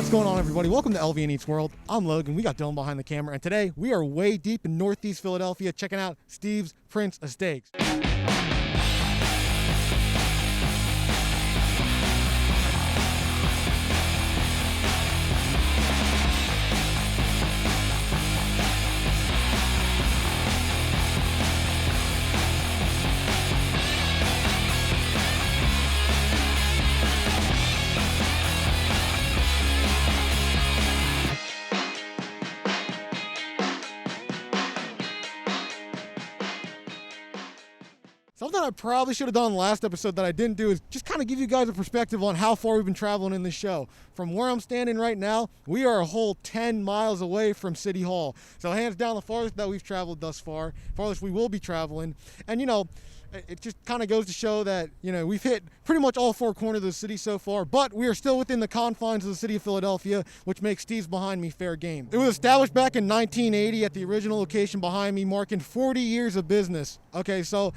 What's going on, everybody? Welcome to LVN EATS WORLD. I'm Logan. We got Dylan behind the camera, and today we are way deep in Northeast Philadelphia checking out Steve's Prince of Steaks. Something I probably should have done in the last episode that I didn't do is just kind of give you guys a perspective on how far we've been traveling in this show. From where I'm standing right now, we are a whole 10 miles away from City Hall. So hands down the farthest that we've traveled thus far, farthest we will be traveling. And it just kind of goes to show that, we've hit pretty much all four corners of the city so far, but we are still within the confines of the city of Philadelphia, which makes Steve's behind me fair game. It was established back in 1980 at the original location behind me, marking 40 years of business. Okay, so,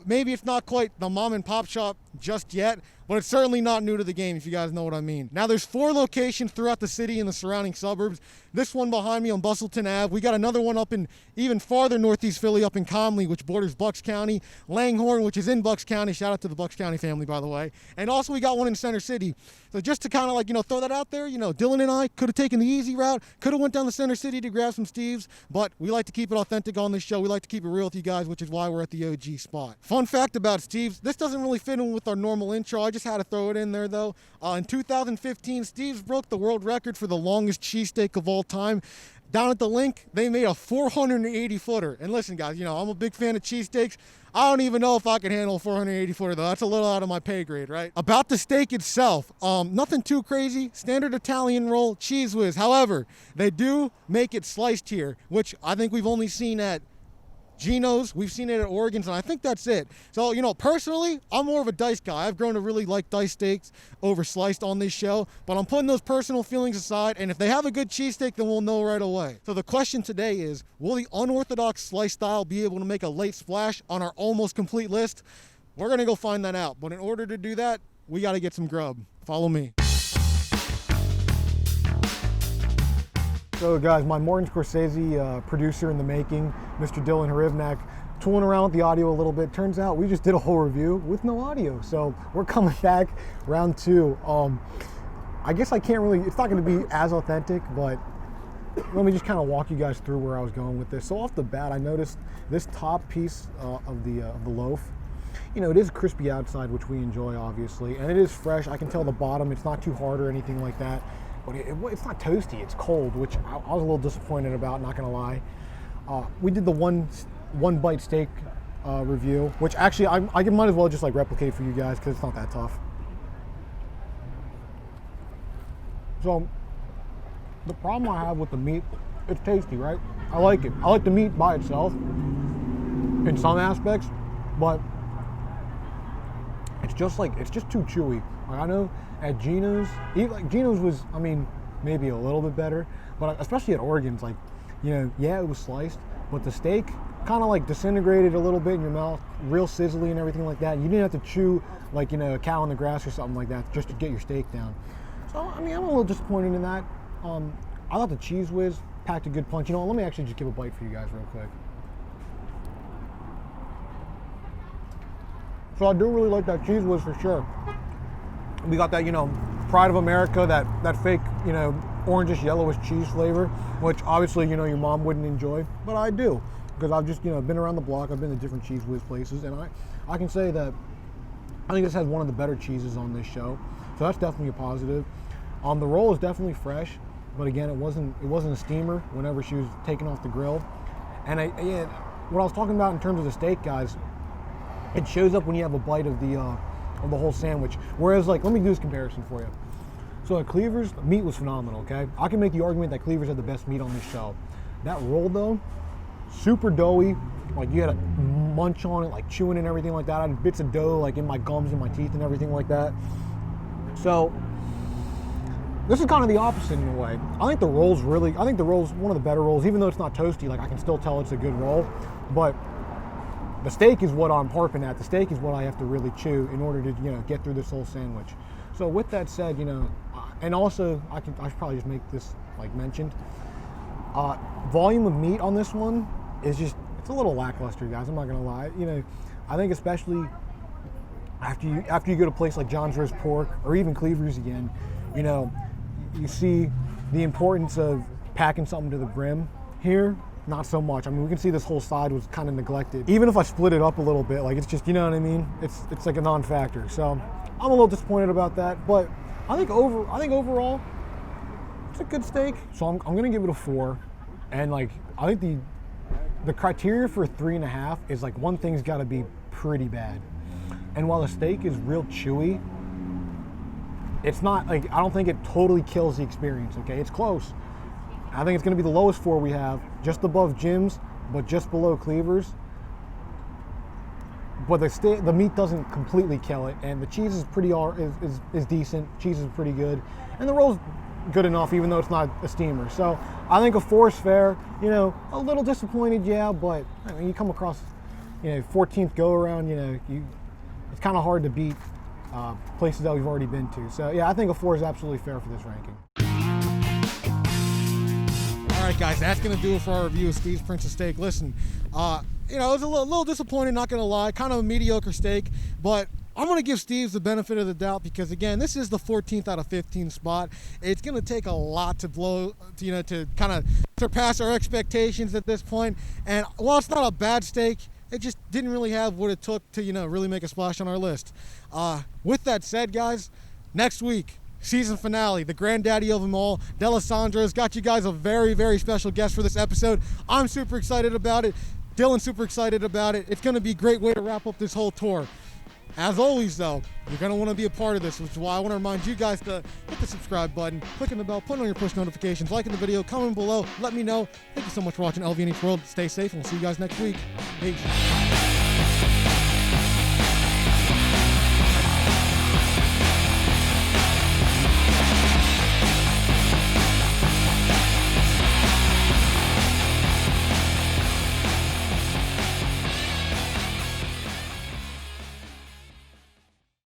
maybe it's not quite the mom and pop shop just yet, but it's certainly not new to the game, if you guys know what I mean. Now, there's 4 locations throughout the city and the surrounding suburbs. This one behind me on Bustleton Ave. We got another one up in even farther northeast Philly, up in Comley, which borders Bucks County. Langhorne, which is in Bucks County. Shout out to the Bucks County family, by the way. And also, we got one in Center City. So just to kind of throw that out there, Dylan and I could have taken the easy route, could have went down to Center City to grab some Steve's, but we like to keep it authentic on this show. We like to keep it real with you guys, which is why we're at the OG spot. Fun fact about Steve's, this doesn't really fit in with our normal intro. I just had to throw it in there though. In 2015, Steve's broke the world record for the longest cheesesteak of all time. Down at the link, they made a 480-footer. And listen, guys, I'm a big fan of cheesesteaks. I don't even know if I can handle a 480-footer, though. That's a little out of my pay grade, right? About the steak itself, nothing too crazy. Standard Italian roll, cheese whiz. However, they do make it sliced here, which I think we've only seen at Geno's, we've seen it at Oregon's, and I think that's it. So, personally, I'm more of a diced guy. I've grown to really like diced steaks over sliced on this show, but I'm putting those personal feelings aside, and if they have a good cheesesteak, then we'll know right away. So the question today is, will the unorthodox slice style be able to make a late splash on our almost complete list? We're going to go find that out, but in order to do that, we got to get some grub. Follow me. So guys, my Martin Scorsese producer in the making, Mr. Dylan Hrivnak, tooling around with the audio a little bit. Turns out we just did a whole review with no audio. So we're coming back, round 2. I guess it's not gonna be as authentic, but let me just kind of walk you guys through where I was going with this. So off the bat, I noticed this top piece of the loaf. It is crispy outside, which we enjoy obviously, and it is fresh. I can tell the bottom, it's not too hard or anything like that. But it's not toasty, it's cold, which I was a little disappointed about, not gonna lie. We did the one bite steak review, which actually I might as well just replicate for you guys because it's not that tough. So the problem I have with the meat, it's tasty, right? I like it. I like the meat by itself in some aspects, but it's just too chewy. I know at Geno's, Geno's was, maybe a little bit better, but especially at Oregon's, yeah, it was sliced, but the steak kind of disintegrated a little bit in your mouth, real sizzly and everything like that. You didn't have to chew a cow in the grass or something like that just to get your steak down. So, I'm a little disappointed in that. I thought the cheese whiz packed a good punch. Let me actually just give a bite for you guys real quick. So I do really like that cheese whiz for sure. We got that, Pride of America, that fake, orangish yellowish cheese flavor, which obviously, your mom wouldn't enjoy, but I do, because I've just, been around the block. I've been to different cheese whiz places, and I can say that I think this has one of the better cheeses on this show, so that's definitely a positive. The roll is definitely fresh, but again, it wasn't a steamer whenever she was taken off the grill. And what I was talking about in terms of the steak, guys, it shows up when you have a bite of the whole sandwich. Whereas, let me do this comparison for you. So at Cleaver's, the meat was phenomenal, okay? I can make the argument that Cleaver's had the best meat on this show. That roll, though, super doughy. You had to munch on it, chewing and everything like that. I had bits of dough, in my gums and my teeth and everything like that. So this is kind of the opposite in a way. I think the roll's one of the better rolls, even though it's not toasty. I can still tell it's a good roll. But the steak is what I'm harping at. The steak is what I have to really chew in order to, get through this whole sandwich. So with that said, And also, I should probably just make this like mentioned. Volume of meat on this one is just, it's a little lackluster, guys. I'm not gonna lie. You know, I think especially after you go to a place like John's Roast Pork or even Cleaver's again, you know, you see the importance of packing something to the brim. Here, not so much. I mean, we can see this whole side was kind of neglected. Even if I split it up a little bit, like it's just, you know what I mean? It's like a non-factor. So I'm a little disappointed about that, but I think overall, it's a good steak. So I'm gonna give it a 4. And like, I think the criteria for 3.5 is like one thing's gotta be pretty bad. And while the steak is real chewy, it's not like, I don't think it totally kills the experience, okay? It's close. I think it's gonna be the lowest 4 we have, just above Jim's, but just below Cleaver's. But the meat doesn't completely kill it, and the cheese is is decent. Cheese is pretty good, and the roll's good enough, even though it's not a steamer. So I think a 4 is fair. You know, a little disappointed, yeah, but I mean, you come across, you know, 14th go around, you know, it's kind of hard to beat places that we've already been to. So yeah, I think a 4 is absolutely fair for this ranking. All right, guys, that's gonna do it for our review of Steve's Princess Steak. Listen, you know, it was a little disappointing, not gonna lie, kind of a mediocre steak, but I'm gonna give Steve's the benefit of the doubt because again, this is the 14th out of 15 spot. It's gonna take a lot to to kind of surpass our expectations at this point. And while it's not a bad steak, it just didn't really have what it took to, you know, really make a splash on our list. With that said, guys, next week, season finale, the granddaddy of them all, D'Alessandro's got you guys a very, very special guest for this episode. I'm super excited about it. Dylan's super excited about it. It's gonna be a great way to wrap up this whole tour. As always though, you're gonna wanna be a part of this, which is why I wanna remind you guys to hit the subscribe button, clicking the bell, put on your push notifications, liking the video, comment below, let me know. Thank you so much for watching LVN EATS WORLD. Stay safe and we'll see you guys next week. Peace.